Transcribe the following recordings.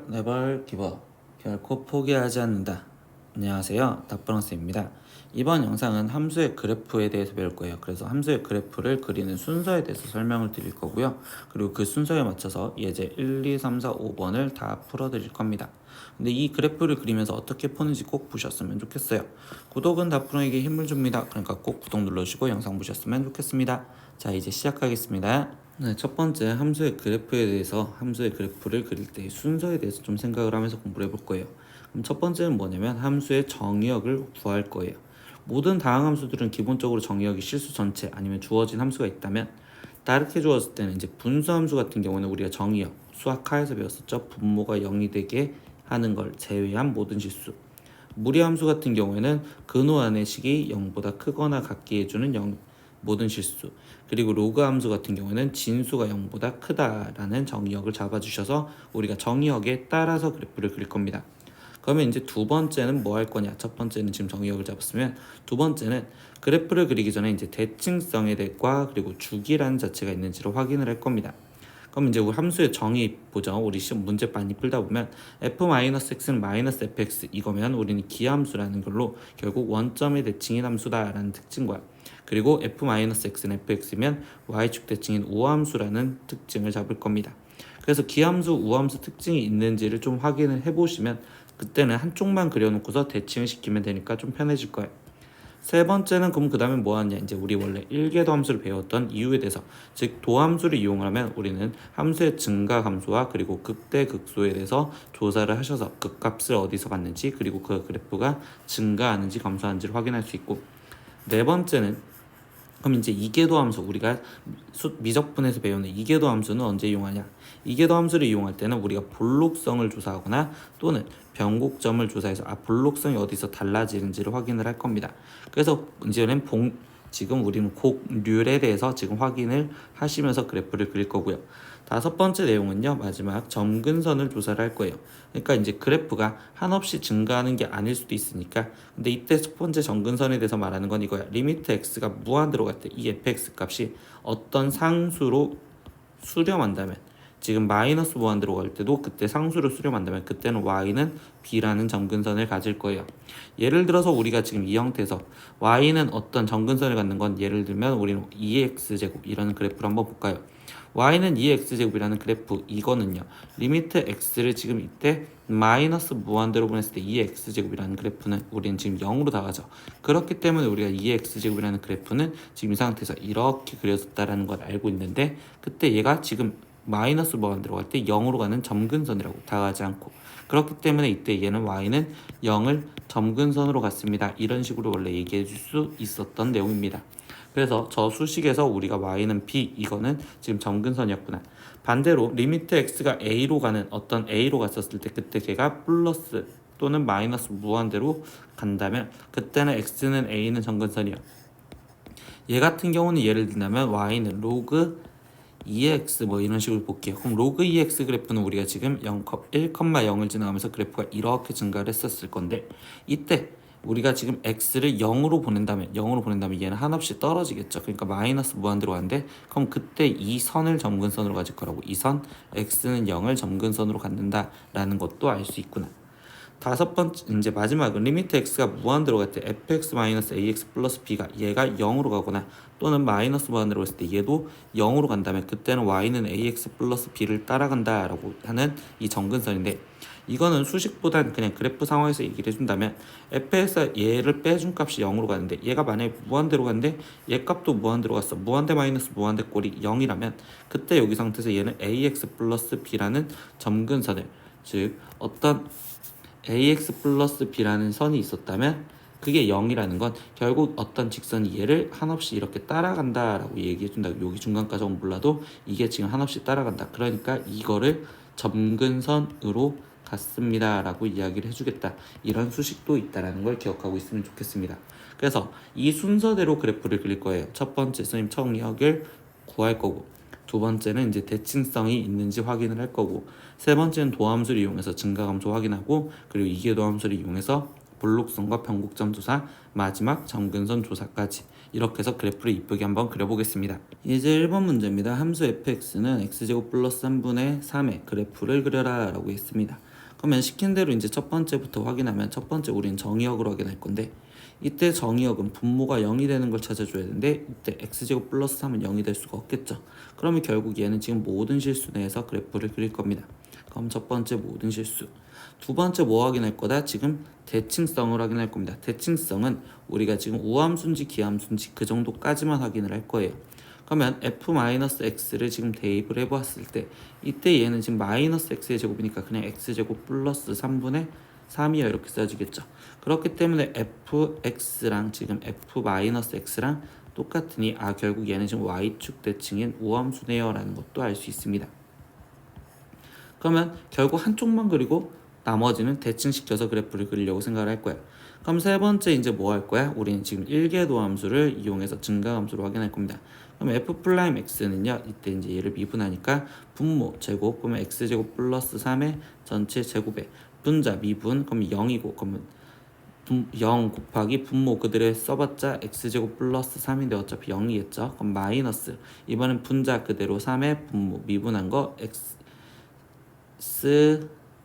네벌 기버 결코 포기하지 않는다. 안녕하세요, 닥브런스입니다. 이번 영상은 함수의 그래프에 대해서 배울 거예요. 그래서 함수의 그래프를 그리는 순서에 대해서 설명을 드릴 거고요. 그리고 그 순서에 맞춰서 예제 1, 2, 3, 4, 5번을 다 풀어 드릴 겁니다. 근데 이 그래프를 그리면서 어떻게 푸는지 꼭 보셨으면 좋겠어요. 구독은 닥브런에게 힘을 줍니다. 그러니까 꼭 구독 눌러주시고 영상 보셨으면 좋겠습니다. 자, 이제 시작하겠습니다. 네, 첫 번째 함수의 그래프에 대해서 함수의 그래프를 그릴 때 순서에 대해서 좀 생각을 하면서 공부를 해볼 거예요. 그럼 첫 번째는 뭐냐면 함수의 정의역을 구할 거예요. 모든 다항함수들은 기본적으로 정의역이 실수 전체 아니면 주어진 함수가 있다면 다르게 주어졌을 때는 이제 분수함수 같은 경우는 우리가 정의역, 수학하에서 배웠었죠. 분모가 0이 되게 하는 걸 제외한 모든 실수. 무리함수 같은 경우에는 근호 안의 식이 0보다 크거나 같게 해주는 모든 실수. 그리고 로그 함수 같은 경우에는 진수가 0보다 크다라는 정의역을 잡아주셔서 우리가 정의역에 따라서 그래프를 그릴 겁니다. 그러면 이제 두 번째는 뭐 할 거냐? 첫 번째는 지금 정의역을 잡았으면 두 번째는 그래프를 그리기 전에 이제 대칭성의 대과 그리고 주기라는 자체가 있는지를 확인을 할 겁니다. 그럼 이제 우리 함수의 정의 보죠. 우리 시험 문제 많이 풀다 보면 f-x는 -fx 이거면 우리는 기함수라는 걸로 결국 원점의 대칭인 함수다라는 특징과 그리고 f-x는 fx면 y축 대칭인 우함수라는 특징을 잡을 겁니다. 그래서 기함수, 우함수 특징이 있는지를 좀 확인을 해보시면 그때는 한쪽만 그려놓고서 대칭을 시키면 되니까 좀 편해질 거예요. 세 번째는 그럼 그 다음에 뭐 하냐, 이제 우리 원래 1계도 함수를 배웠던 이유에 대해서, 즉 도함수를 이용하면 우리는 함수의 증가 함수와 그리고 극대 극소에 대해서 조사를 하셔서 극값을 어디서 받는지 그리고 그 그래프가 증가하는지 감소하는지를 확인할 수 있고, 네 번째는 그럼 이제 이계도 함수, 우리가 미적분에서 배우는 이계도 함수는 언제 이용하냐? 이계도 함수를 이용할 때는 우리가 볼록성을 조사하거나 또는 변곡점을 조사해서 볼록성이 어디서 달라지는지를 확인을 할 겁니다. 그래서 이제는 지금 우리는 곡률에 대해서 지금 확인을 하시면서 그래프를 그릴 거고요. 다섯 번째 내용은요, 마지막 점근선을 조사를 할 거예요. 그러니까 이제 그래프가 한없이 증가하는 게 아닐 수도 있으니까, 근데 이때 첫 번째 점근선에 대해서 말하는 건 이거야. 리미트 x가 무한대로 갈 때 이 fx 값이 어떤 상수로 수렴한다면, 지금 마이너스 무한대로 갈 때도 그때 상수를 수렴한다면 그때는 y는 b라는 점근선을 가질 거예요. 예를 들어서 우리가 지금 이 형태에서 y는 어떤 점근선을 갖는 건, 예를 들면 우리는 2x제곱 이라는 그래프를 한번 볼까요? y는 2x제곱이라는 그래프, 이거는요 리미트 x를 지금 이때 마이너스 무한대로 보냈을 때 2x제곱이라는 그래프는 우리는 지금 0으로 다가죠. 그렇기 때문에 우리가 2x제곱이라는 그래프는 지금 이 상태에서 이렇게 그려졌다라는 걸 알고 있는데, 그때 얘가 지금 마이너스 무한대로 갈 때 0으로 가는 점근선이라고, 다가지 않고, 그렇기 때문에 이때 얘는 y는 0을 점근선으로 갔습니다. 이런 식으로 원래 얘기해 줄 수 있었던 내용입니다. 그래서 저 수식에서 우리가 y는 b, 이거는 지금 점근선이었구나. 반대로 리미트 x가 a로 가는 어떤 a로 갔었을 때 그때 걔가 플러스 또는 마이너스 무한대로 간다면 그때는 x는 a는 점근선이야. 얘 같은 경우는 예를 들면 y는 로그 2x 뭐 이런 식으로 볼게요. 그럼 로그 2x 그래프는 우리가 지금 1,0을 지나가면서 그래프가 이렇게 증가를 했었을 건데, 이때 우리가 지금 x를 0으로 보낸다면 얘는 한없이 떨어지겠죠. 그러니까 마이너스 무한대로 가는데, 그럼 그때 이 선을 점근선으로 가질 거라고, 이 선 x는 0을 점근선으로 갖는다라는 것도 알 수 있구나. 다섯 번째, 이제 마지막은 리미트 x가 무한대로 갈 때 fx-ax 플러스 b가 얘가 0으로 가거나 또는 마이너스 무한대로 갔을 때 얘도 0으로 간다면 그때는 y는 ax 플러스 b를 따라간다라고 하는 이 점근선인데, 이거는 수식보단 그냥 그래프 상황에서 얘기를 해준다면 fx가 얘를 빼준 값이 0으로 가는데, 얘가 만약에 무한대로 갔는데 얘 값도 무한대로 갔어. 무한대 마이너스 무한대 꼴이 0이라면 그때 여기 상태에서 얘는 ax 플러스 b라는 점근선을, 즉 어떤 ax 플러스 b라는 선이 있었다면 그게 0이라는 건 결국 어떤 직선이 얘를 한없이 이렇게 따라간다라고 얘기해준다. 여기 중간까지는 몰라도 이게 지금 한없이 따라간다. 그러니까 이거를 점근선으로 갔습니다 라고 이야기를 해주겠다. 이런 수식도 있다라는 걸 기억하고 있으면 좋겠습니다. 그래서 이 순서대로 그래프를 그릴 거예요. 첫 번째 선생님 정의역을 구할 거고, 두 번째는 이제 대칭성이 있는지 확인을 할 거고, 세 번째는 도함수를 이용해서 증가감소 확인하고, 그리고 이계도 함수를 이용해서 볼록선과 변곡점 조사, 마지막 점근선 조사까지 이렇게 해서 그래프를 이쁘게 한번 그려보겠습니다. 이제 1번 문제입니다. 함수 fx는 x제곱 플러스 3분의 3의 그래프를 그려라 라고 했습니다. 그러면 시킨 대로 이제 첫 번째부터 확인하면 첫 번째 우리는 정의역으로 확인할 건데, 이때 정의역은 분모가 0이 되는 걸 찾아줘야 되는데 이때 x제곱 플러스 3은 0이 될 수가 없겠죠. 그러면 결국 얘는 지금 모든 실수 내에서 그래프를 그릴 겁니다. 그럼 첫 번째 모든 실수. 두 번째 뭐 확인할 거다? 지금 대칭성을 확인할 겁니다. 대칭성은 우리가 지금 우함수인지 기함수인지 그 정도까지만 확인을 할 거예요. 그러면 f-x를 지금 대입을 해보았을 때 이때 얘는 지금 마이너스 x의 제곱이니까 그냥 x제곱 플러스 3분의 3이요 이렇게 써지겠죠. 그렇기 때문에 fx랑 지금 f-x랑 똑같으니 결국 얘는 지금 y축 대칭인 우함수네요 라는 것도 알 수 있습니다. 그러면 결국 한쪽만 그리고 나머지는 대칭시켜서 그래프를 그리려고 생각을 할 거야. 그럼 세 번째 이제 뭐 할 거야? 우리는 지금 일계도함수를 이용해서 증가함수로 확인할 겁니다. 그럼 f'(x는요 이때 이제 얘를 미분하니까 분모 제곱 그러면 x제곱 플러스 3의 전체 제곱에 분자 미분 그럼 0이고 그러면 0 곱하기 분모 그대로 써봤자 x제곱 플러스 3인데 어차피 0이겠죠. 그럼 마이너스 이번엔 분자 그대로 3의 분모 미분한 거 x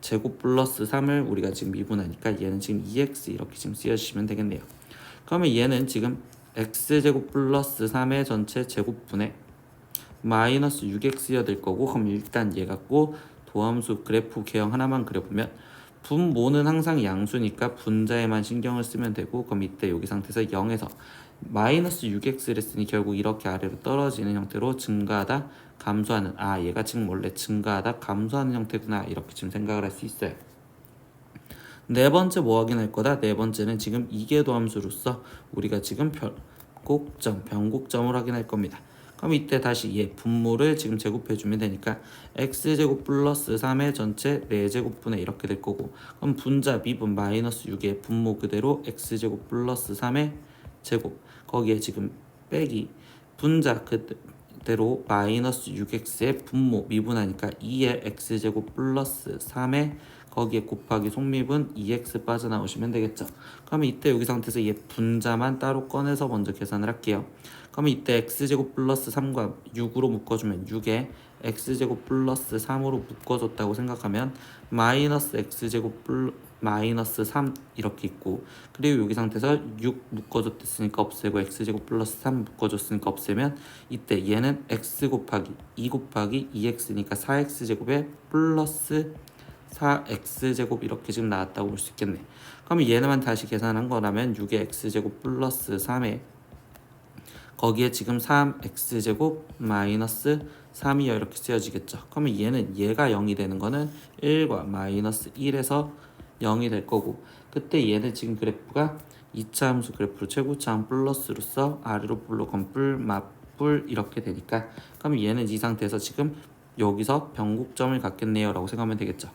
제곱 플러스 3을 우리가 지금 미분하니까 얘는 지금 2x 이렇게 지금 쓰여주시면 되겠네요. 그러면 얘는 지금 x제곱 플러스 3의 전체 제곱분의 마이너스 6x여야 될 거고, 그럼 일단 얘 갖고 도함수 그래프 개형 하나만 그려보면 분모는 항상 양수니까 분자에만 신경을 쓰면 되고, 그럼 이때 여기 상태에서 0에서 마이너스 6x를 했으니 결국 이렇게 아래로 떨어지는 형태로 증가하다 감소하는, 얘가 지금 원래 증가하다 감소하는 형태구나 이렇게 지금 생각을 할 수 있어요. 네 번째 뭐 확인할 거다? 네 번째는 지금 이계도함수로서 우리가 지금 변곡점을 확인할 겁니다. 그럼 이때 다시 얘 분모를 지금 제곱해주면 되니까 x제곱 플러스 3의 전체 4제곱분의 이렇게 될 거고, 그럼 분자 미분 마이너스 6의 분모 그대로 x제곱 플러스 3의 제곱 거기에 지금 빼기 분자 그대로 마이너스 6x의 분모 미분하니까 2의 x제곱 플러스 3의 거기에 곱하기 속미분 2x 빠져나오시면 되겠죠. 그러면 이때 여기 상태에서 얘 분자만 따로 꺼내서 먼저 계산을 할게요. 그러면 이때 x제곱 플러스 3과 6으로 묶어주면 6에 x제곱 플러스 3으로 묶어줬다고 생각하면 마이너스 x제곱 마이너스 3 이렇게 있고, 그리고 여기 상태에서 6 묶어줬으니까 없애고 x제곱 플러스 3 묶어줬으니까 없애면 이때 얘는 x 곱하기 2 곱하기 2x니까 4x제곱에 플러스 4x제곱 이렇게 지금 나왔다고 볼 수 있겠네. 그러면 얘네만 다시 계산한 거라면 6의 x제곱 플러스 3에 거기에 지금 3x제곱 마이너스 3이요 이렇게 쓰여지겠죠. 그러면 얘가 0이 되는 거는 1과 마이너스 1에서 0이 될 거고, 그때 얘는 지금 그래프가 2차 함수 그래프로 최고차함 플러스로서 아래로 불로 건뿔 맞뿔 이렇게 되니까, 그럼 얘는 이 상태에서 지금 여기서 변곡점을 갖겠네요 라고 생각하면 되겠죠.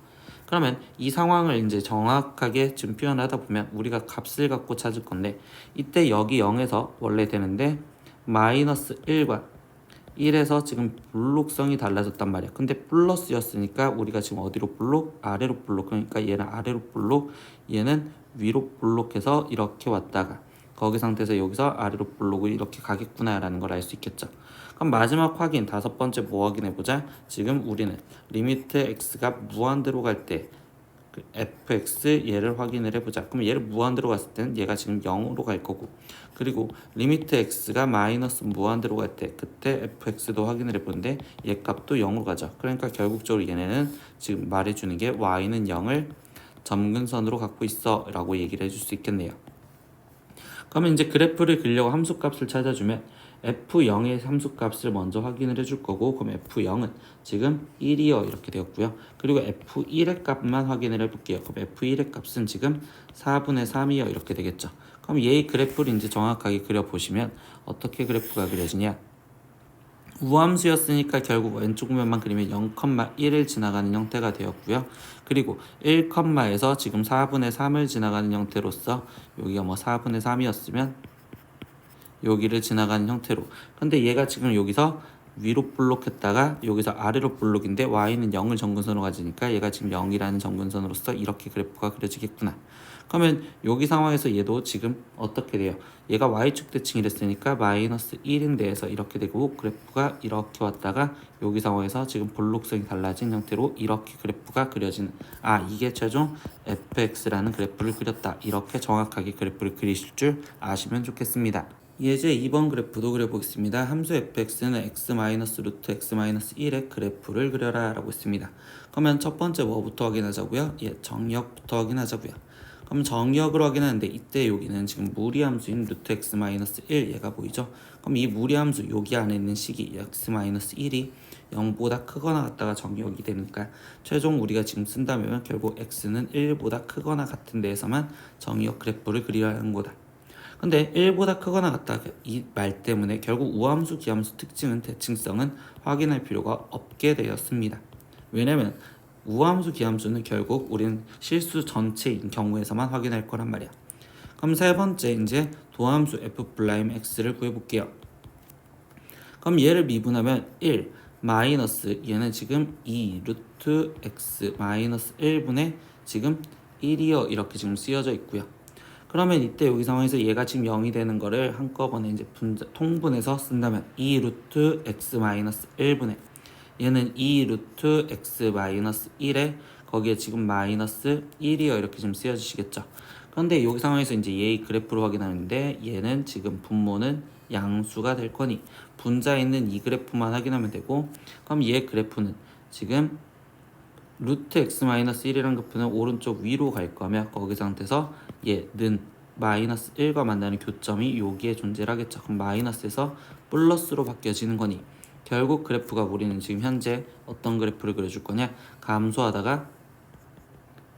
그러면 이 상황을 이제 정확하게 지금 표현하다 보면 우리가 값을 갖고 찾을 건데, 이때 여기 0에서 원래 되는데 마이너스 1과 1에서 지금 블록성이 달라졌단 말이야. 근데 플러스였으니까 우리가 지금 어디로 블록? 아래로 블록. 그러니까 얘는 아래로 블록, 얘는 위로 블록해서 이렇게 왔다가 거기 상태에서 여기서 아래로 블록을 이렇게 가겠구나 라는 걸 알 수 있겠죠. 그럼 마지막 확인, 다섯 번째 뭐 확인해보자. 지금 우리는 리미트 x가 무한대로 갈 때 그 fx 얘를 확인을 해보자. 그럼 얘를 무한대로 갔을 때는 얘가 지금 0으로 갈 거고, 그리고 리미트 x가 마이너스 무한대로 갈 때 그때 fx도 확인을 해보는데 얘 값도 0으로 가죠. 그러니까 결국적으로 얘네는 지금 말해주는 게 y는 0을 점근선으로 갖고 있어 라고 얘기를 해줄 수 있겠네요. 그러면 이제 그래프를 그리려고 함수값을 찾아주면 f0의 함수값을 먼저 확인을 해줄 거고, 그럼 f0은 지금 1이요 이렇게 되었고요. 그리고 f1의 값만 확인을 해볼게요. 그럼 f1의 값은 지금 4분의 3이요 이렇게 되겠죠. 그럼 얘의 그래프를 이제 정확하게 그려보시면 어떻게 그래프가 그려지냐, 우함수였으니까 결국 왼쪽 면만 그리면 0,1을 지나가는 형태가 되었고요. 그리고 1,에서 지금 4분의 3을 지나가는 형태로서 여기가 뭐 4분의 3이었으면 여기를 지나가는 형태로, 근데 얘가 지금 여기서 위로 볼록했다가 여기서 아래로 볼록인데 y는 0을 정근선으로 가지니까 얘가 지금 0이라는 정근선으로서 이렇게 그래프가 그려지겠구나. 그러면 여기 상황에서 얘도 지금 어떻게 돼요? 얘가 y축 대칭이랬으니까 마이너스 1인데에서 이렇게 되고 그래프가 이렇게 왔다가 여기 상황에서 지금 볼록성이 달라진 형태로 이렇게 그래프가 그려지는, 이게 최종 fx라는 그래프를 그렸다. 이렇게 정확하게 그래프를 그리실 줄 아시면 좋겠습니다. 예제 2번 그래프도 그려보겠습니다. 함수 fx는 x-루트 x-1의 그래프를 그려라 라고 했습니다. 그러면 첫 번째 뭐부터 확인하자고요? 정역부터 확인하자고요. 그럼 정역을 확인하는데 이때 여기는 지금 무리함수인 루트 x-1 얘가 보이죠? 그럼 이 무리함수 여기 안에 있는 식이 x-1이 0보다 크거나 같다가 정역이 되니까 최종 우리가 지금 쓴다면 결국 x는 1보다 크거나 같은 데에서만 정역 그래프를 그리라는 거다. 근데 1보다 크거나 같다 이 말 때문에 결국 우함수, 기함수 특징은 대칭성은 확인할 필요가 없게 되었습니다. 왜냐면 우함수, 기함수는 결국 우리는 실수 전체인 경우에서만 확인할 거란 말이야. 그럼 세 번째 이제 도함수 f'(x를 구해볼게요. 그럼 얘를 미분하면 1 마이너스 얘는 지금 2 루트 x 마이너스 1분의 지금 1이요 이렇게 지금 쓰여져 있고요. 그러면 이때 여기 상황에서 얘가 지금 0이 되는 거를 한꺼번에 이제 통분해서 쓴다면 2 루트 x 마이너스 1분의 얘는 2 루트 x 마이너스 1에 거기에 지금 마이너스 1이요 이렇게 지금 쓰여지시겠죠. 그런데 여기 상황에서 이제 얘의 그래프를 확인하는데 얘는 지금 분모는 양수가 될 거니 분자에 있는 이 그래프만 확인하면 되고, 그럼 얘 그래프는 지금 루트 x 마이너스 1이라는 그래프는 오른쪽 위로 갈 거며 거기 상태에서 얘는 마이너스 1과 만나는 교점이 여기에 존재를 하겠죠. 그럼 마이너스에서 플러스로 바뀌어지는 거니 결국 그래프가 우리는 지금 현재 어떤 그래프를 그려줄 거냐, 감소하다가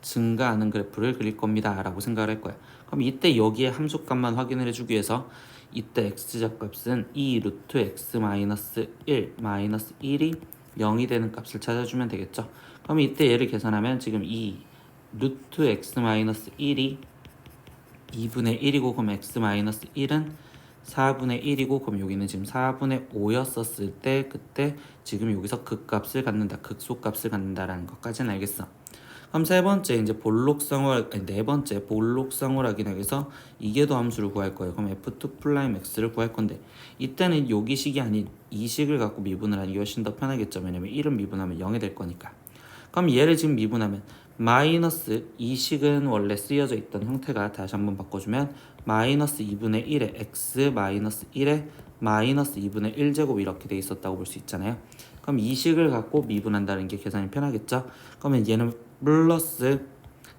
증가하는 그래프를 그릴 겁니다 라고 생각을 할 거야. 그럼 이때 여기에 함수값만 확인을 해주기 위해서 이때 x좌 값은 2 루트 x 마이너스 1 마이너스 1이 0이 되는 값을 찾아주면 되겠죠. 그럼 이때 얘를 계산하면 지금 2 루트 x 마이너스 1이 2분의 1이고 그럼 x 마이너스 1은 4분의 1이고 그럼 여기는 지금 4분의 5였었을 때 그때 지금 여기서 극값을 갖는다, 극소값을 갖는다라는 것까지는 알겠어. 그럼 세 번째 이제 네 번째 볼록성을 확인하기 위해서 이계도 함수를 구할 거예요. 그럼 f2'x를 구할 건데 이때는 여기 식이 아닌 이 식을 갖고 미분을 하는 게 훨씬 더 편하겠죠. 왜냐면 1은 미분하면 0이 될 거니까. 그럼 얘를 지금 미분하면 마이너스 이 식은 원래 쓰여져 있던 형태가 다시 한번 바꿔주면 마이너스 2분의 1에 x 마이너스 1에 마이너스 2분의 1제곱 이렇게 돼 있었다고 볼 수 있잖아요. 그럼 이 식을 갖고 미분한다는 게 계산이 편하겠죠. 그러면 얘는 플러스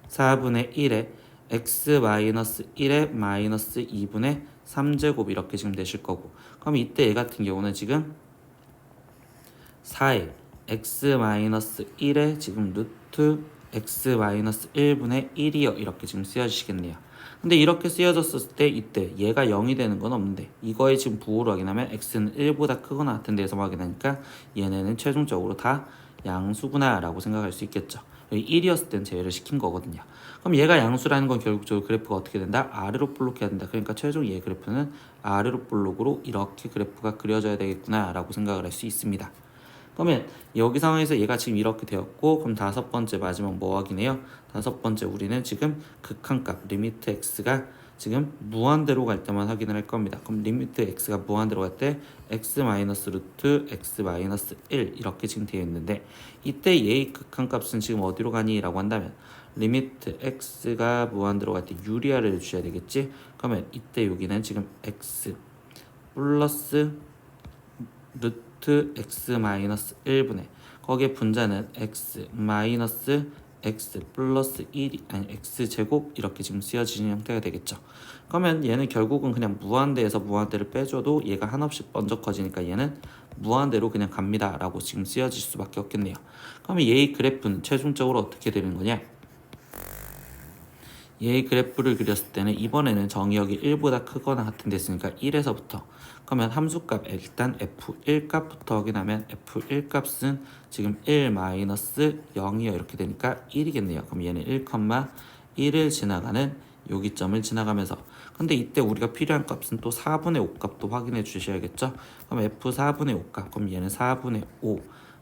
4분의 1에 x 마이너스 1에 마이너스 2분의 3제곱 이렇게 지금 되실 거고, 그럼 이때 얘 같은 경우는 지금 4에 x 마이너스 1에 지금 루트 x 마이너스 1분의 1이요 이렇게 지금 쓰여지시겠네요. 근데 이렇게 쓰여졌을 때 이때 얘가 0이 되는 건 없는데 이거에 지금 부호로 확인하면 x는 1보다 크거나 같은 데서 확인하니까 얘네는 최종적으로 다 양수구나 라고 생각할 수 있겠죠. 여기 1이었을 땐 제외를 시킨 거거든요. 그럼 얘가 양수라는 건 결국적으로 그래프가 어떻게 된다? 아래로 볼록해야 된다. 그러니까 최종 얘 그래프는 아래로 볼록으로 이렇게 그래프가 그려져야 되겠구나 라고 생각을 할 수 있습니다. 그러면 여기 상황에서 얘가 지금 이렇게 되었고, 그럼 다섯 번째 마지막 뭐 확인해요? 다섯 번째 우리는 지금 극한값 리미트 x가 지금 무한대로 갈 때만 확인을 할 겁니다. 그럼 리미트 x가 무한대로 갈 때 x 마이너스 루트 x 마이너스 1 이렇게 지금 되어 있는데 이때 얘의 극한값은 지금 어디로 가니? 라고 한다면 리미트 x가 무한대로 갈 때 유리화를 주셔야 되겠지? 그러면 이때 여기는 지금 x 플러스 루트 x 마이너스 1분의 거기에 분자는 x 마이너스 x 플러스 1이 아니 x 제곱 이렇게 지금 쓰여지는 형태가 되겠죠. 그러면 얘는 결국은 그냥 무한대에서 무한대를 빼줘도 얘가 한없이 먼저 커지니까 얘는 무한대로 그냥 갑니다 라고 지금 쓰여질 수밖에 없겠네요. 그러면 얘의 그래프는 최종적으로 어떻게 되는 거냐, 얘의 그래프를 그렸을 때는 이번에는 정의역이 1보다 크거나 같은 데 있으니까 1에서부터, 그러면 함수값 일단 f1 값부터 확인하면 f1 값은 지금 1 마이너스 0이요 이렇게 되니까 1이겠네요. 그럼 얘는 1,1을 지나가는 여기 점을 지나가면서, 근데 이때 우리가 필요한 값은 또 4분의 5 값도 확인해 주셔야겠죠. 그럼 f 4분의 5 값, 그럼 얘는 4분의 5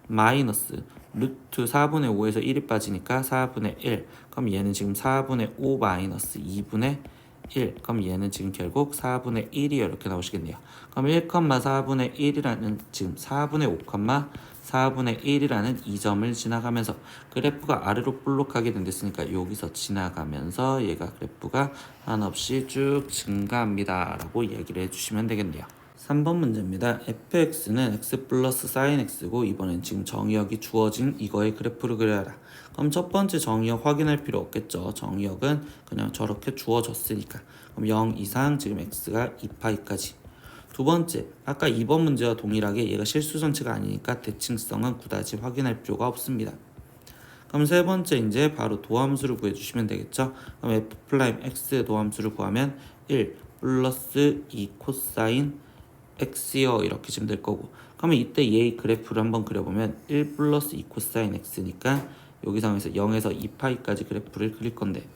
마이너스 루트 4분의 5에서 1이 빠지니까 4분의 1. 그럼 얘는 지금 4분의 5 마이너스 2분의 1. 그럼 얘는 지금 결국 4분의 1이요. 이렇게 나오시겠네요. 그럼 1,4분의 1이라는 지금 4분의 5, 4분의 1이라는 이 점을 지나가면서 그래프가 아래로 볼록하게 된댔으니까 여기서 지나가면서 얘가 그래프가 한없이 쭉 증가합니다. 라고 얘기를 해주시면 되겠네요. 3번 문제입니다. fx는 x 플러스 sin x고 이번엔 지금 정의역이 주어진 이거의 그래프를 그려라. 그럼 첫 번째 정의역 확인할 필요 없겠죠. 정의역은 그냥 저렇게 주어졌으니까. 그럼 0 이상 지금 x가 2파이까지. 두 번째, 아까 2번 문제와 동일하게 얘가 실수전체가 아니니까 대칭성은 그다지 확인할 필요가 없습니다. 그럼 세 번째 이제 바로 도함수를 구해주시면 되겠죠. 그럼 f'x의 도함수를 구하면 1 플러스 2 코사인 x요 이렇게 지금 될 거고, 그러면 이때 얘의 그래프를 한번 그려보면 1 플러스 2 코사인 x니까 여기 상황에서 0에서 2파이까지 그래프를 그릴 건데,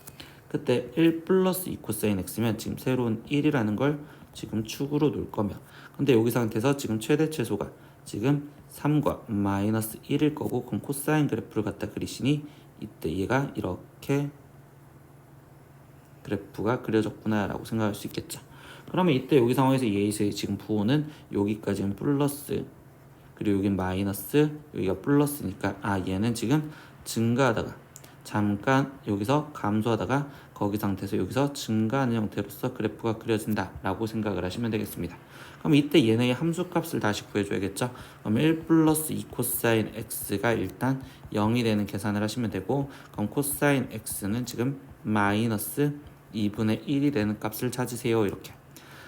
그때 1 플러스 2 코사인 x면 지금 새로운 1이라는 걸 지금 축으로 놓을 거며, 근데 여기 상태에서 지금 최대 최소가 지금 3과 마이너스 1일 거고, 그럼 코사인 그래프를 갖다 그리시니 이때 얘가 이렇게 그래프가 그려졌구나 라고 생각할 수 있겠죠. 그러면 이때 여기 상황에서 얘에서의 지금 부호는 여기까지는 플러스, 그리고 여긴 마이너스, 여기가 플러스니까 얘는 지금 증가하다가 잠깐 여기서 감소하다가 거기 상태에서 여기서 증가하는 형태로서 그래프가 그려진다 라고 생각을 하시면 되겠습니다. 그럼 이때 얘네의 함수값을 다시 구해줘야겠죠. 그럼 1 플러스 2 코사인 x가 일단 0이 되는 계산을 하시면 되고, 그럼 코사인 x는 지금 마이너스 2분의 1이 되는 값을 찾으세요. 이렇게.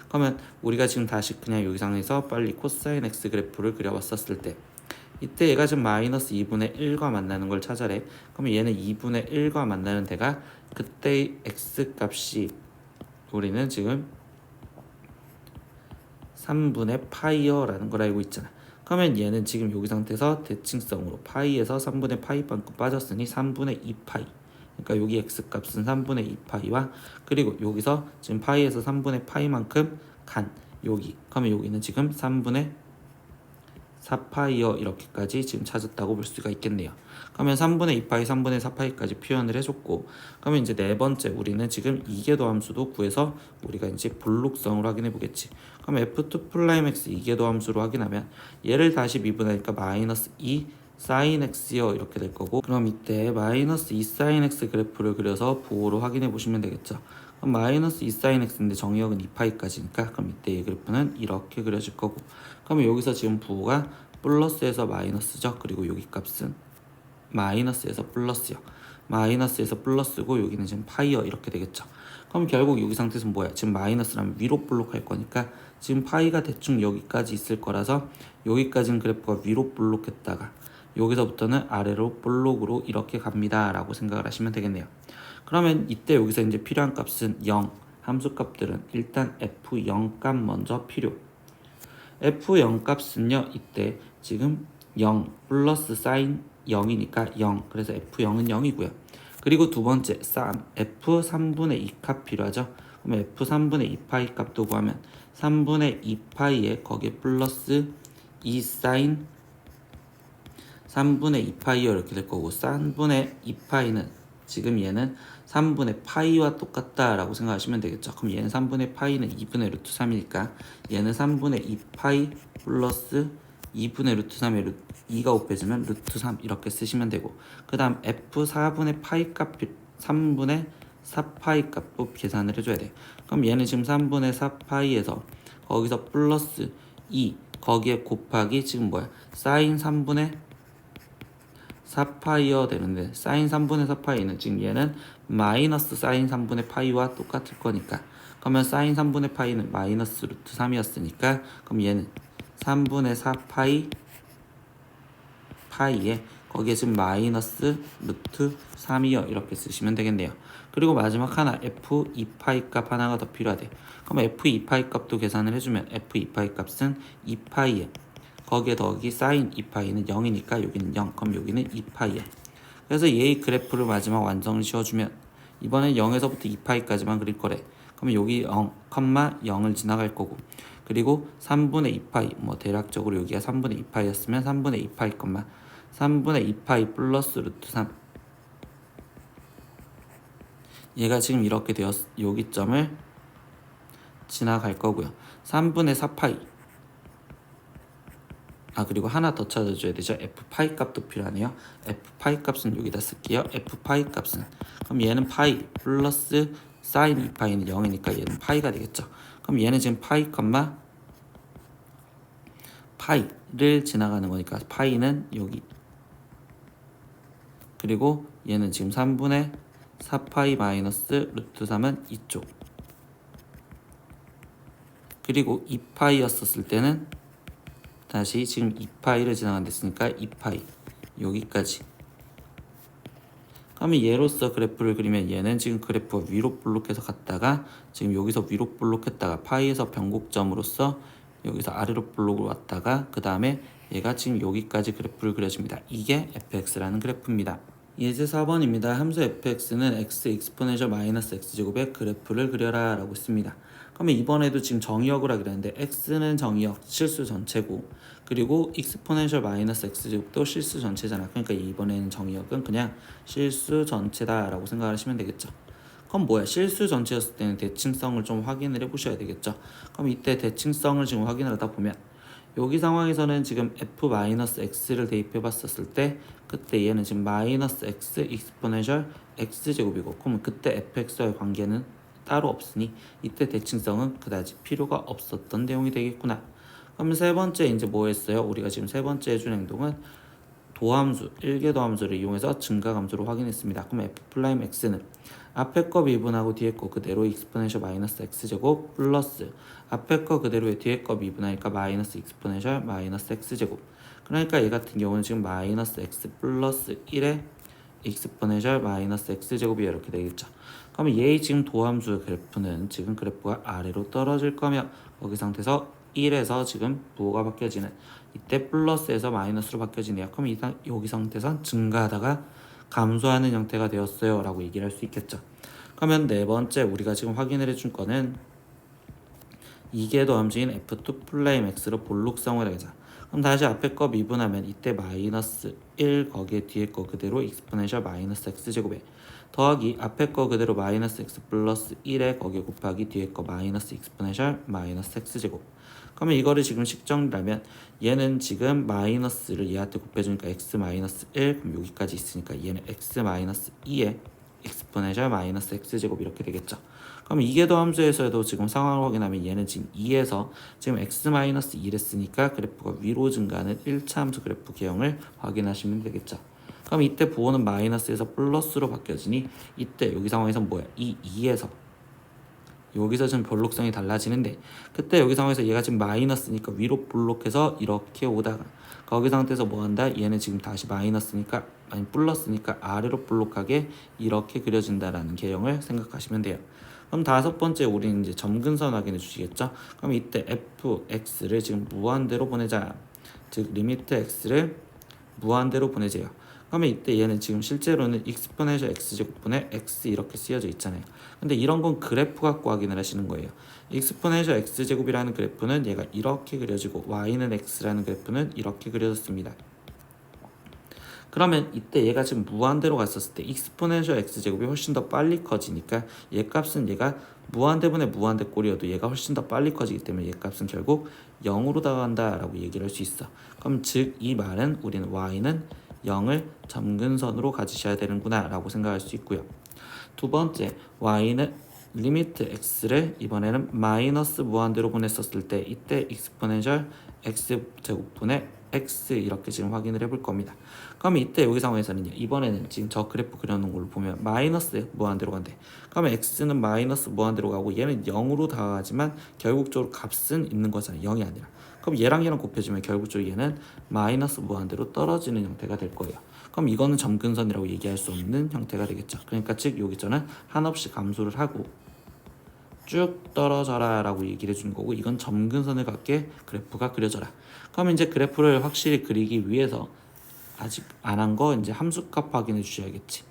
그러면 우리가 지금 다시 그냥 여기 상에서 빨리 코사인 x 그래프를 그려봤었을 때 이때 얘가 지금 마이너스 2분의 1과 만나는 걸 찾아래. 그러면 얘는 2분의 1과 만나는 데가 그때의 x 값이 우리는 지금 3분의 파이어라는 걸 알고 있잖아. 그러면 얘는 지금 여기 상태에서 대칭성으로 파이에서 3분의 파이만큼 빠졌으니 3분의 2파이. 그러니까 여기 x 값은 3분의 2파이와 그리고 여기서 지금 파이에서 3분의 파이만큼 간 여기, 그러면 여기는 지금 3분의 4파이어 이렇게까지 지금 찾았다고 볼 수가 있겠네요. 그러면 3분의 2파이, 3분의 4파이까지 표현을 해줬고, 그러면 이제 네 번째 우리는 지금 이계도 함수도 구해서 우리가 이제 볼록성으로 확인해 보겠지. 그럼 f2'x 이계도 함수로 확인하면 얘를 다시 미분하니까 마이너스 2 sin x요 이렇게 될 거고, 그럼 이때 마이너스 2 sin x 그래프를 그려서 부호로 확인해 보시면 되겠죠. 그럼 마이너스 2 sin x인데 정의역은 2파이까지니까 그럼 이때 이 그래프는 이렇게 그려질 거고, 그러면 여기서 지금 부호가 플러스에서 마이너스죠. 그리고 여기 값은 마이너스에서 플러스요. 마이너스에서 플러스고 여기는 지금 파이어 이렇게 되겠죠. 그럼 결국 여기 상태에서 뭐야? 지금 마이너스라면 위로 볼록할 거니까 지금 파이가 대충 여기까지 있을 거라서 여기까지는 그래프가 위로 볼록했다가 여기서부터는 아래로 볼록으로 이렇게 갑니다 라고 생각을 하시면 되겠네요. 그러면 이때 여기서 이제 필요한 값은 0, 함수값들은 일단 f0 값 먼저 필요. f0 값은요 이때 지금 0 플러스 사인 0이니까 0, 그래서 f0은 0이고요. 그리고 두 번째 f3분의 2 값 필요하죠. 그럼 f3분의 2파이 값도 구하면 3분의 2파이에 거기에 플러스 2 사인 3분의 2파이어 이렇게 될 거고, 3분의 2파이는 지금 얘는 3분의 파이와 똑같다라고 생각하시면 되겠죠. 그럼 얘는 3분의 파이는 2분의 루트 3이니까 얘는 3분의 2파이 플러스 2분의 루트 3에 2가 곱해지면 루트 3 이렇게 쓰시면 되고, 그 다음 f4분의 파이 값 3분의 4파이 값도 계산을 해줘야 돼. 그럼 얘는 지금 3분의 4파이에서 거기서 플러스 2 거기에 곱하기 지금 뭐야? 사인 3분의 4파이어 되는데 사인 3분의 4파이는 지금 얘는 마이너스 사인 3분의 파이와 똑같을 거니까, 그러면 사인 3분의 파이는 마이너스 루트 3이었으니까 그럼 얘는 3분의 4파이 파이에 거기에 지금 마이너스 루트 3이요 이렇게 쓰시면 되겠네요. 그리고 마지막 하나 f2파이 값 하나가 더 필요하대. 그럼 f2파이 값도 계산을 해주면 f2파이 값은 2파이에 거기에 더하기 사인 2파이는 0이니까 여기는 0, 그럼 여기는 2파이야. 그래서 얘의 그래프를 마지막 완성을 지어주면 이번엔 0에서부터 2파이까지만 그릴 거래. 그러면 여기 0, 0을 지나갈 거고, 그리고 3분의 2파이, 뭐 대략적으로 여기가 3분의 2파이였으면 3분의 2파이, 3분의 2파이 플러스 루트 3. 얘가 지금 이렇게 되었, 여기 점을 지나갈 거고요. 3분의 4파이. 그리고 하나 더 찾아줘야 되죠. f파이 값도 필요하네요. f파이 값은 여기다 쓸게요. f파이 값은, 그럼 얘는 파이 플러스 사인 2파이는 0이니까 얘는 파이가 되겠죠. 그럼 얘는 지금 파이 값마 파이를 지나가는 거니까 파이는 여기, 그리고 얘는 지금 3분의 4파이 마이너스 루트 3은 이쪽, 그리고 2파이였었을 때는 다시 지금 2파이를 지나간댔으니까 2파이 여기까지. 그러면 얘로서 그래프를 그리면 얘는 지금 그래프가 위로 볼록해서 갔다가 지금 여기서 위로 볼록했다가 파이에서 변곡점으로서 여기서 아래로 볼록으로 왔다가 그 다음에 얘가 지금 여기까지 그래프를 그려줍니다. 이게 fx라는 그래프입니다. 예제 4번입니다. 함수 fx는 x 익스포넨셜 마이너스 x제곱의 그래프를 그려라 라고 했습니다. 그러면 이번에도 지금 정의역을 하기로 했는데 x는 정의역 실수 전체고, 그리고 익스포넨셜 마이너스 x제곱도 실수 전체잖아. 그러니까 이번에는 정의역은 그냥 실수 전체다 라고 생각하시면 되겠죠. 그럼 뭐야? 실수 전체였을 때는 대칭성을 좀 확인을 해보셔야 되겠죠. 그럼 이때 대칭성을 지금 확인을 하다 보면 여기 상황에서는 지금 f-x를 대입해 봤었을 때 그때 얘는 지금 마이너스 x 익스포넨셜 x제곱이고, 그러면 그때 fx와의 관계는 따로 없으니 이때 대칭성은 그다지 필요가 없었던 내용이 되겠구나. 그럼 세 번째 이제 뭐 했어요? 우리가 지금 세 번째 해준 행동은 도함수, 1개 도함수를 이용해서 증가함수로 확인했습니다. 그럼 f'(x는) 앞에 거 미분하고 뒤에 거 그대로 익스포넨셜 마이너스 x제곱 플러스 앞에 거 그대로에 뒤에 거 미분하니까 마이너스 익스포넨셜 마이너스 x제곱. 그러니까 얘 같은 경우는 지금 마이너스 x 플러스 1의 익스포넨셜 마이너스 x제곱이 이렇게 되겠죠. 그러면 얘의 지금 도함수의 그래프는 지금 그래프가 아래로 떨어질 거며 거기 상태에서 1에서 지금 부호가 바뀌어지는, 이때 플러스에서 마이너스로 바뀌어지네요. 그럼 여기 상태에서 증가하다가 감소하는 형태가 되었어요 라고 얘기를 할 수 있겠죠. 그러면 네 번째 우리가 지금 확인을 해준 거는 이계도 함수인 f2'x로 볼록성을 하자. 그럼 다시 앞에 거 미분하면 이때 마이너스 1 거기에 뒤에 거 그대로 익스포넨셜 마이너스 x제곱에 더하기 앞에 거 그대로 마이너스 x 플러스 1에 거기에 곱하기 뒤에 거 마이너스 익스포넨셜 마이너스 x제곱. 그러면 이거를 지금 식정리하면 얘는 지금 마이너스를 얘한테 곱해주니까 x 마이너스 1, 그럼 여기까지 있으니까 얘는 x 마이너스 2에 익스포넨셜 마이너스 x제곱 이렇게 되겠죠. 그럼 이계도 함수에서도 지금 상황을 확인하면 얘는 지금 2에서 지금 x 마이너스 2를 쓰니까 그래프가 위로 증가하는 1차 함수 그래프 개형을 확인하시면 되겠죠. 그럼 이때 부호는 마이너스에서 플러스로 바뀌어지니 이때 여기 상황에서 뭐야? 이 2에서 여기서 지금 볼록성이 달라지는데 그때 여기 상황에서 얘가 지금 마이너스니까 위로 볼록해서 이렇게 오다가 거기 상태에서 뭐 한다? 얘는 지금 다시 마이너스니까 아니 플러스니까 아래로 볼록하게 이렇게 그려진다라는 개형을 생각하시면 돼요. 그럼 다섯 번째 우리는 이제 점근선 확인해 주시겠죠? 그럼 이때 fx를 지금 무한대로 보내자. 즉 리미트 x를 무한대로 보내재요. 그러면 이때 얘는 지금 실제로는 익스포넨셜 x제곱분의 x 이렇게 쓰여져 있잖아요. 근데 이런 건 그래프 갖고 확인을 하시는 거예요. 익스포넨셜 x제곱이라는 그래프는 얘가 이렇게 그려지고 y는 x라는 그래프는 이렇게 그려졌습니다. 그러면 이때 얘가 지금 무한대로 갔었을 때 익스포넨셜 x제곱이 훨씬 더 빨리 커지니까 얘 값은 얘가 무한대분의 무한대 꼴이어도 얘가 훨씬 더 빨리 커지기 때문에 얘 값은 결국 0으로 다가간다 라고 얘기를 할 수 있어. 그럼 즉 이 말은 우리는 y는 0을 점근선으로 가지셔야 되는구나 라고 생각할 수 있고요. 두 번째, y는 리미트 x를 이번에는 마이너스 무한대로 보냈었을 때 이때 익스포넨셜 x제곱분의 x 이렇게 지금 확인을 해볼 겁니다. 그러면 이때 여기 상황에서는요, 이번에는 지금 저 그래프 그려놓은 걸로 보면 마이너스 무한대로 간대. 그러면 x는 마이너스 무한대로 가고 얘는 0으로 다가가지만 결국적으로 값은 있는 거잖아요. 0이 아니라. 그럼 얘랑 얘랑 곱해주면 결국적으로 얘는 마이너스 무한대로 떨어지는 형태가 될 거예요. 그럼 이거는 점근선이라고 얘기할 수 없는 형태가 되겠죠. 그러니까 즉 여기서는 한없이 감소를 하고 쭉 떨어져라 라고 얘기를 해주는 거고, 이건 점근선을 갖게 그래프가 그려져라. 그럼 이제 그래프를 확실히 그리기 위해서 아직 안 한 거 이제 함수값 확인해 주셔야겠지.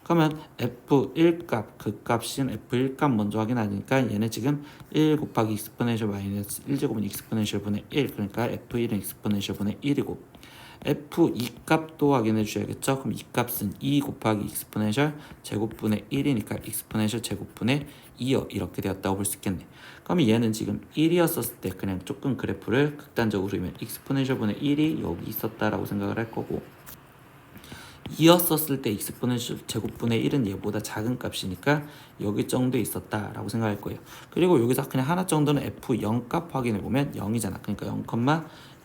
그러면 f1값 그 값인 f1값 먼저 확인하니까 얘는 지금 1 곱하기 익스포넨셜 마이너스 1제곱은 익스포넨셜 분의 1 그러니까 f1은 익스포넨셜 분의 1이고 f2 값도 확인해 주셔야겠죠. 그럼 이 값은 2 곱하기 익스포넨셜 제곱분의 1이니까 익스포넨셜 제곱분의 2여 이렇게 되었다고 볼 수 있겠네. 그럼 얘는 지금 1이었을 때 그냥 조금 그래프를 극단적으로 그리면 익스포넨셜 분의 1이 여기 있었다라고 생각을 할 거고 2였었을 때 익스포넨셜 제곱분의 1은 얘보다 작은 값이니까 여기 정도에 있었다라고 생각할 거예요. 그리고 여기서 그냥 하나 정도는 f0 값 확인해보면 0이잖아. 그러니까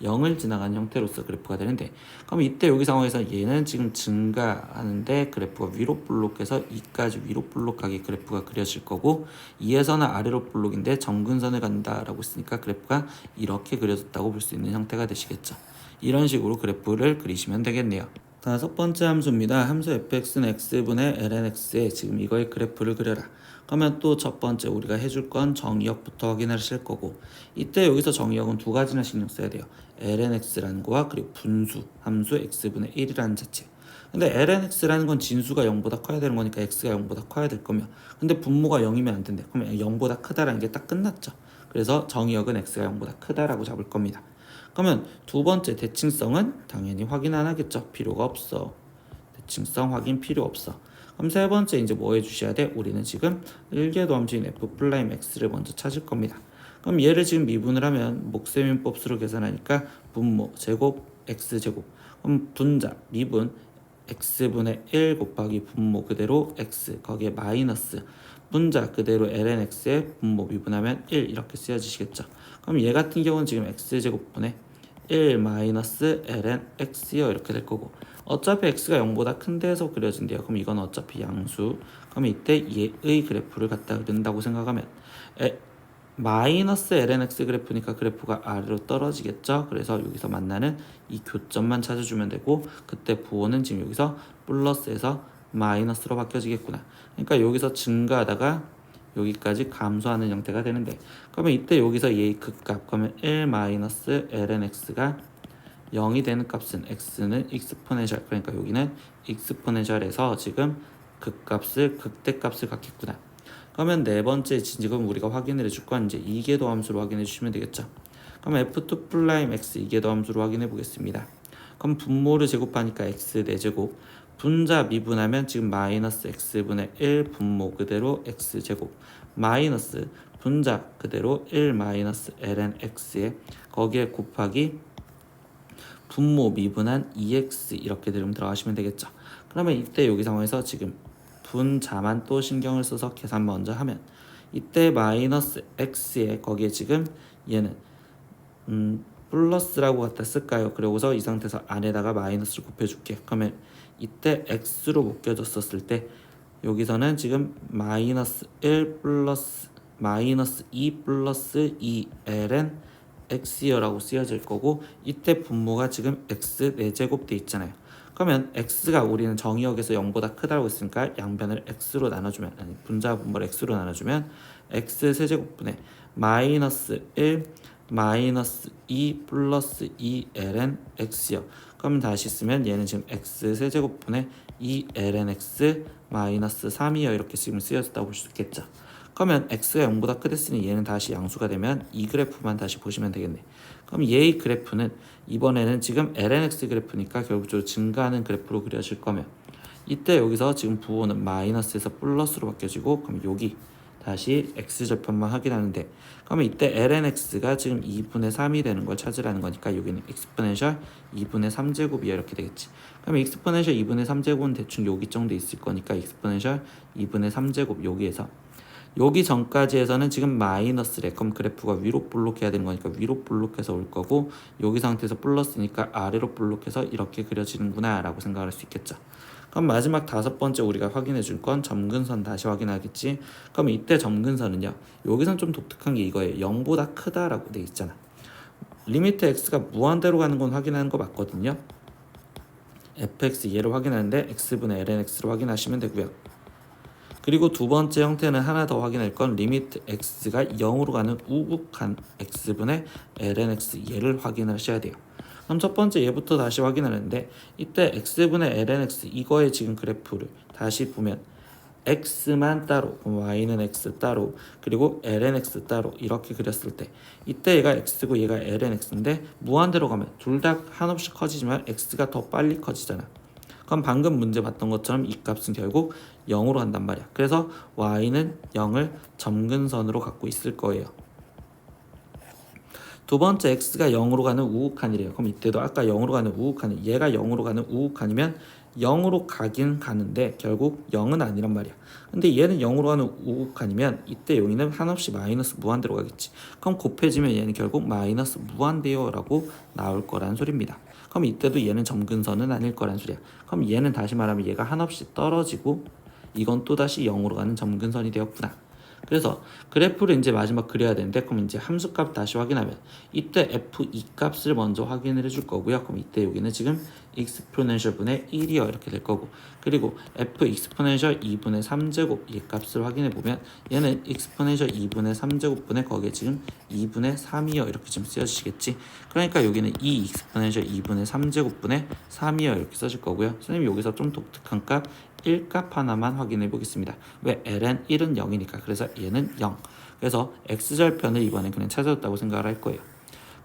0,0을 지나가는 형태로서 그래프가 되는데 그럼 이때 여기 상황에서 얘는 지금 증가하는데 그래프가 위로 볼록해서 2까지 위로 볼록하게 그래프가 그려질 거고 2에서는 아래로 볼록인데 점근선을 간다라고 했으니까 그래프가 이렇게 그려졌다고 볼 수 있는 형태가 되시겠죠. 이런 식으로 그래프를 그리시면 되겠네요. 다섯 번째 함수입니다. 함수 fx는 x분의 lnx에 지금 이거의 그래프를 그려라. 그러면 또 첫 번째 우리가 해줄 건 정의역부터 확인하실 거고 이때 여기서 정의역은 두 가지나 신경 써야 돼요. lnx라는 거와 그리고 분수 함수 x분의 1이라는 자체. 근데 lnx라는 건 진수가 0보다 커야 되는 거니까 x가 0보다 커야 될 거며 근데 분모가 0이면 안 된대. 그러면 0보다 크다라는 게 딱 끝났죠. 그래서 정의역은 x가 0보다 크다라고 잡을 겁니다. 그러면 두 번째 대칭성은 당연히 확인 안 하겠죠. 필요가 없어. 대칭성 확인 필요 없어. 그럼 세 번째 이제 뭐 해주셔야 돼? 우리는 지금 일계도 함수인 f'(x를) 먼저 찾을 겁니다. 그럼 얘를 지금 미분을 하면 목세민법수로 계산하니까 분모 제곱 x제곱 그럼 분자 미분 x분의 1 곱하기 분모 그대로 x 거기에 마이너스 분자 그대로 lnx에 분모 미분하면 1 이렇게 쓰여지시겠죠. 그럼 얘 같은 경우는 지금 x제곱분의 1 마이너스 lnx요 이렇게 될 거고 어차피 x가 0보다 큰 데에서 그려진대요. 그럼 이건 어차피 양수. 그럼 이때 얘의 그래프를 갖다 그린다고 생각하면 마이너스 lnx 그래프니까 그래프가 아래로 떨어지겠죠. 그래서 여기서 만나는 이 교점만 찾아주면 되고 그때 부호는 지금 여기서 플러스에서 마이너스로 바뀌어지겠구나. 그러니까 여기서 증가하다가 여기까지 감소하는 형태가 되는데 그러면 이때 여기서 얘의 극값 그러면 1 마이너스 lnx가 0이 되는 값은 x는 익스포넨셜 그러니까 여기는 익스포넨셜에서 지금 극값을 극대값을 갖겠구나. 그러면 네 번째 지금 우리가 확인을 해줄 건 이제 이계도 함수로 확인해 주시면 되겠죠. 그럼 f2'x 이계도 함수로 확인해 보겠습니다. 그럼 분모를 제곱하니까 x 4제곱 분자 미분하면 지금 마이너스 x분의 1 분모 그대로 x제곱 마이너스 분자 그대로 1 마이너스 lnx에 거기에 곱하기 분모 미분한 2x 이렇게 들으면 들어가시면 되겠죠. 그러면 이때 여기 상황에서 지금 분자만 또 신경을 써서 계산 먼저 하면 이때 마이너스 x에 거기에 지금 얘는 플러스라고 갖다 쓸까요? 그러고서 이 상태에서 안에다가 마이너스를 곱해줄게. 그러면 이때 x로 묶여졌었을 때 여기서는 지금 마이너스 1 플러스 마이너스 2 플러스 2ln x여라고 쓰여질 거고 이때 분모가 지금 x 4제곱 돼 있잖아요. 그러면 x가 우리는 정의역에서 0보다 크다고 했으니까 양변을 x로 나눠주면 아니 분자 분모를 x로 나눠주면 x 세제곱분의 마이너스 1 마이너스 2 플러스 2ln x요. 그럼 다시 쓰면 얘는 지금 x 세제곱분의 2ln x 마이너스 3이요 이렇게 지금 쓰여졌다고 볼 수 있겠죠. 그러면 x가 0보다 크댔으니 얘는 다시 양수가 되면 이 그래프만 다시 보시면 되겠네. 그럼 얘의 그래프는 이번에는 지금 lnx 그래프니까 결국적으로 증가하는 그래프로 그려질 거면 이때 여기서 지금 부호는 마이너스에서 플러스로 바뀌어지고 그럼 여기 다시 x절편만 확인하는데 그러면 이때 lnx가 지금 2분의 3이 되는 걸 찾으라는 거니까 여기는 익스포넨셜 2분의 3제곱이 이렇게 되겠지. 그러면 익스포넨셜 2분의 3제곱은 대충 여기 정도 있을 거니까 익스포넨셜 2분의 3제곱 여기에서 여기 전까지에서는 지금 마이너스래. 그럼 그래프가 위로 볼록해야 되는 거니까 위로 볼록해서 올 거고 여기 상태에서 플러스니까 아래로 볼록해서 이렇게 그려지는구나 라고 생각할 수 있겠죠. 그럼 마지막 다섯 번째 우리가 확인해 줄 건 점근선 다시 확인하겠지. 그럼 이때 점근선은요. 여기선 좀 독특한 게 이거예요. 0보다 크다라고 돼 있잖아. 리미트 x가 무한대로 가는 건 확인하는 거 맞거든요. fx 얘를 확인하는데 x분의 lnx로 확인하시면 되고요. 그리고 두 번째 형태는 하나 더 확인할 건 리미트 x가 0으로 가는 우극한 x분의 lnx 얘를 확인하셔야 돼요. 그럼 첫 번째 얘부터 다시 확인하는데 이때 x분의 lnx 이거의 지금 그래프를 다시 보면 x만 따로, y는 x 따로, 그리고 lnx 따로 이렇게 그렸을 때 이때 얘가 x고 얘가 lnx인데 무한대로 가면 둘 다 한없이 커지지만 x가 더 빨리 커지잖아. 그럼 방금 문제 봤던 것처럼 이 값은 결국 0으로 간단 말이야. 그래서 y는 0을 점근선으로 갖고 있을 거예요. 두 번째 x가 0으로 가는 우극한이래요. 그럼 이때도 아까 0으로 가는 우극한, 얘가 0으로 가는 우극한이면 0으로 가긴 가는데 결국 0은 아니란 말이야. 근데 얘는 0으로 가는 우극한이면 이때 여기는 한없이 마이너스 무한대로 가겠지. 그럼 곱해지면 얘는 결국 마이너스 무한대요 라고 나올 거란 소리입니다. 그럼 이때도 얘는 점근선은 아닐 거란 소리야. 그럼 얘는 다시 말하면 얘가 한없이 떨어지고 이건 또다시 0으로 가는 점근선이 되었구나. 그래서 그래프를 이제 마지막 그려야 되는데 그럼 이제 함수값 다시 확인하면 이때 f2 값을 먼저 확인을 해줄 거고요. 그럼 이때 여기는 지금 exponential 분의 1이요 이렇게 될 거고, 그리고 f exponential 2분의 3제곱 이 값을 확인해 보면 얘는 exponential 2분의 3제곱 분의 거기에 지금 2분의 3이요 이렇게 지금 쓰여지시겠지. 그러니까 여기는 이 exponential 2분의 3제곱 분의 3이요 이렇게 써질 거고요. 선생님 여기서 좀 독특한 값 1값 하나만 확인해 보겠습니다. 왜? ln 1은 0이니까. 그래서 얘는 0. 그래서 x절편을 이번에 그냥 찾아줬다고 생각을 할 거예요.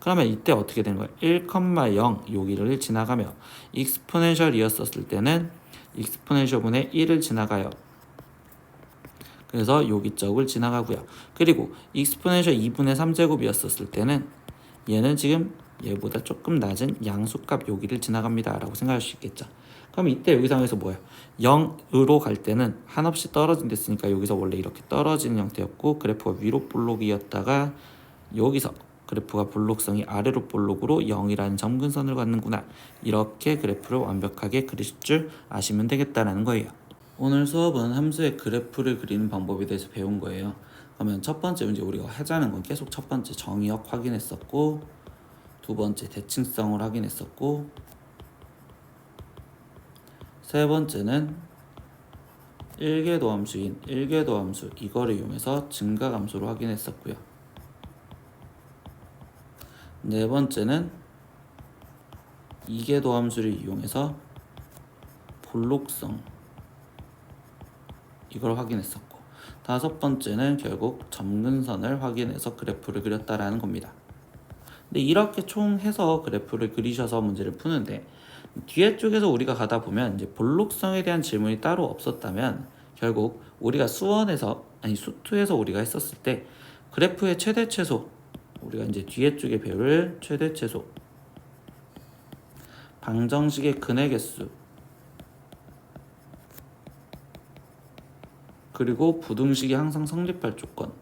그러면 이때 어떻게 되는 거예요? 1,0 여기를 지나가며 익스포넨셜이었을 때는 익스포넨셜 분의 1을 지나가요. 그래서 여기 쪽을 지나가고요. 그리고 익스포넨셜 2분의 3제곱이었을 때는 얘는 지금 얘보다 조금 낮은 양수값 여기를 지나갑니다 라고 생각할 수 있겠죠. 그럼 이때 여기 상황에서 뭐예요? 0으로 갈 때는 한없이 떨어진 됐으니까 여기서 원래 이렇게 떨어지는 형태였고 그래프가 위로 볼록이었다가 여기서 그래프가 볼록성이 아래로 볼록으로 0이라는 점근선을 갖는구나. 이렇게 그래프를 완벽하게 그리실 줄 아시면 되겠다라는 거예요. 오늘 수업은 함수의 그래프를 그리는 방법에 대해서 배운 거예요. 그러면 첫 번째 이제 우리가 하자는 건 계속 첫 번째 정의역 확인했었고, 두 번째 대칭성을 확인했었고, 세 번째는 1궤도 함수인 1궤도 함수 이거를 이용해서 증가함수로 확인했었고요. 네 번째는 2궤도 함수를 이용해서 볼록성 이걸 확인했었고, 다섯 번째는 결국 점근선을 확인해서 그래프를 그렸다라는 겁니다. 근데 이렇게 총 해서 그래프를 그리셔서 문제를 푸는데 뒤에 쪽에서 우리가 가다 보면 이제 볼록성에 대한 질문이 따로 없었다면 결국 우리가 수2에서 우리가 했었을 때 그래프의 최대 최소, 우리가 이제 뒤에 쪽에 배울 최대 최소, 방정식의 근의 개수, 그리고 부등식이 항상 성립할 조건,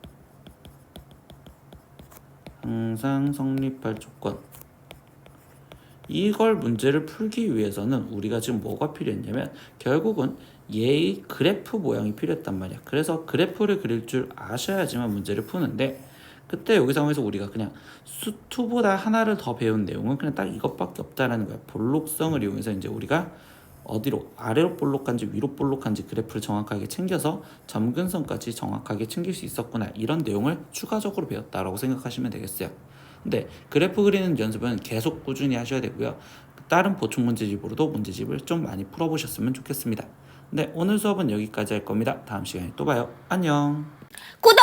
이걸 문제를 풀기 위해서는 우리가 지금 뭐가 필요했냐면 결국은 얘의 그래프 모양이 필요했단 말이야. 그래서 그래프를 그릴 줄 아셔야지만 문제를 푸는데 그때 여기 상황에서 우리가 그냥 수2보다 하나를 더 배운 내용은 그냥 딱 이것밖에 없다라는 거야. 볼록성을 이용해서 이제 우리가 어디로 아래로 볼록한지 위로 볼록한지 그래프를 정확하게 챙겨서 점근선까지 정확하게 챙길 수 있었구나, 이런 내용을 추가적으로 배웠다라고 생각하시면 되겠어요. 근데 그래프 그리는 연습은 계속 꾸준히 하셔야 되고요. 다른 보충 문제집으로도 문제집을 좀 많이 풀어보셨으면 좋겠습니다. 네, 오늘 수업은 여기까지 할 겁니다. 다음 시간에 또 봐요. 안녕. 구독!